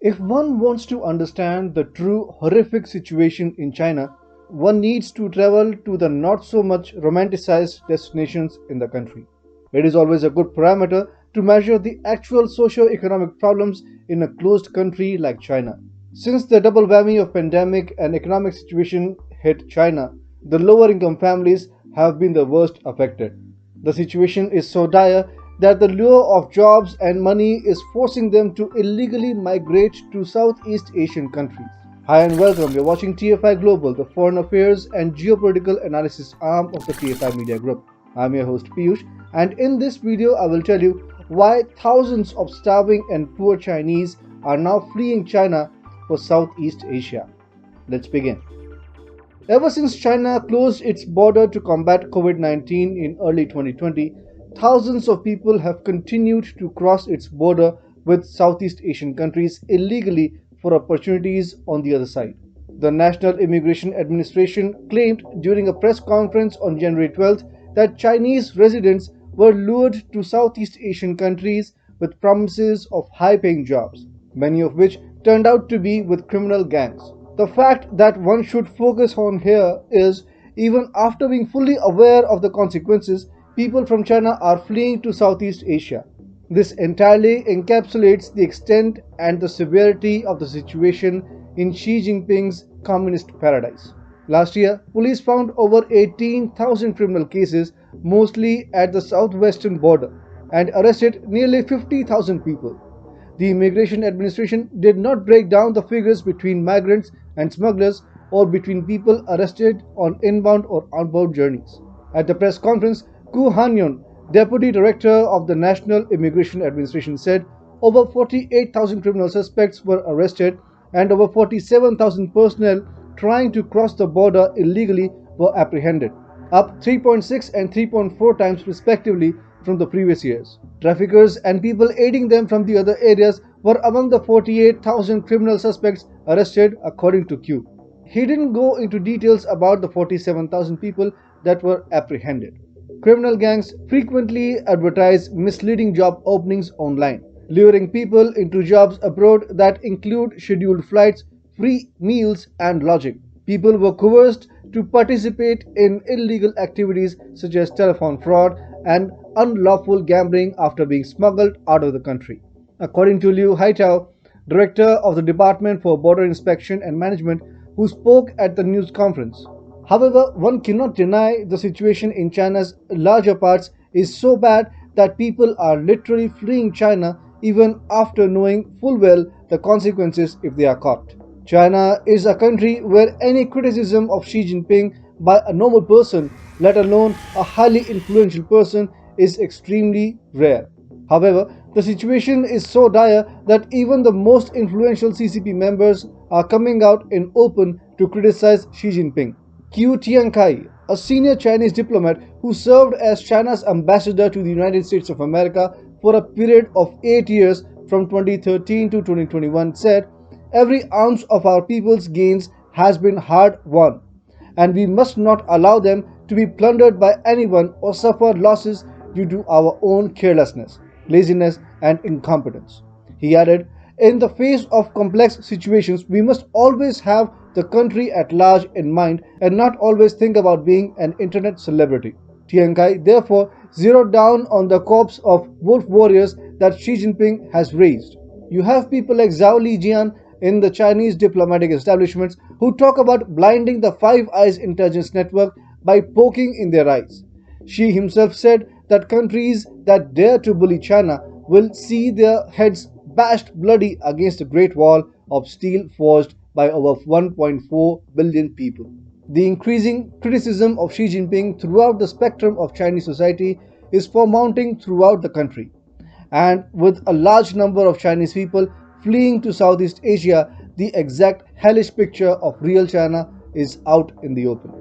If one wants to understand the true horrific situation in China, one needs to travel to the not so much romanticized destinations in the country. It is always a good parameter to measure the actual socio-economic problems in a closed country like China. Since the double whammy of pandemic and economic situation hit China, the lower income families have been the worst affected. The situation is so dire that the lure of jobs and money is forcing them to illegally migrate to Southeast Asian countries. Hi and welcome. You're watching TFI Global, the foreign affairs and geopolitical analysis arm of the TFI Media Group. I'm your host Piyush, and in this video I will tell you why thousands of starving and poor Chinese are now fleeing China for Southeast Asia. Let's begin. Ever since China closed its border to combat COVID-19 in early 2020, thousands of people have continued to cross its border with Southeast Asian countries illegally for opportunities on the other side. The National Immigration Administration claimed during a press conference on January 12th that Chinese residents were lured to Southeast Asian countries with promises of high-paying jobs, many of which turned out to be with criminal gangs. The fact that one should focus on here is, even after being fully aware of the consequences, people from China are fleeing to Southeast Asia. This entirely encapsulates the extent and the severity of the situation in Xi Jinping's communist paradise. Last year, police found over 18,000 criminal cases, mostly at the southwestern border, and arrested nearly 50,000 people. The Immigration Administration did not break down the figures between migrants and smugglers or between people arrested on inbound or outbound journeys. At the press conference, Ku Hanyon, Deputy Director of the National Immigration Administration, said over 48,000 criminal suspects were arrested and over 47,000 personnel trying to cross the border illegally were apprehended, up 3.6 and 3.4 times respectively from the previous years. Traffickers and people aiding them from the other areas were among the 48,000 criminal suspects arrested, according to Q. He didn't go into details about the 47,000 people that were apprehended. Criminal gangs frequently advertise misleading job openings online, luring people into jobs abroad that include scheduled flights, free meals, and lodging. People were coerced to participate in illegal activities such as telephone fraud and unlawful gambling after being smuggled out of the country. According to Liu Haitao, Director of the Department for Border Inspection and Management, who spoke at the news conference. However, one cannot deny the situation in China's larger parts is so bad that people are literally fleeing China even after knowing full well the consequences if they are caught. China is a country where any criticism of Xi Jinping by a normal person, let alone a highly influential person, is extremely rare. However, the situation is so dire that even the most influential CCP members are coming out in open to criticize Xi Jinping. Qiu Tiankai, a senior Chinese diplomat who served as China's ambassador to the United States of America for a period of 8 years from 2013 to 2021, said, "Every ounce of our people's gains has been hard won, and we must not allow them to be plundered by anyone or suffer losses due to our own carelessness, laziness, and incompetence." He added, "In the face of complex situations, we must always have the country at large in mind and not always think about being an internet celebrity." Tiankai therefore zeroed down on the corps of wolf warriors that Xi Jinping has raised. You have people like Zhao Lijian in the Chinese diplomatic establishments who talk about blinding the Five Eyes intelligence network by poking in their eyes. Xi himself said that countries that dare to bully China will see their heads bashed bloody against the Great Wall of steel forged by over 1.4 billion people. The increasing criticism of Xi Jinping throughout the spectrum of Chinese society is for mounting throughout the country. And with a large number of Chinese people fleeing to Southeast Asia, the exact hellish picture of real China is out in the open.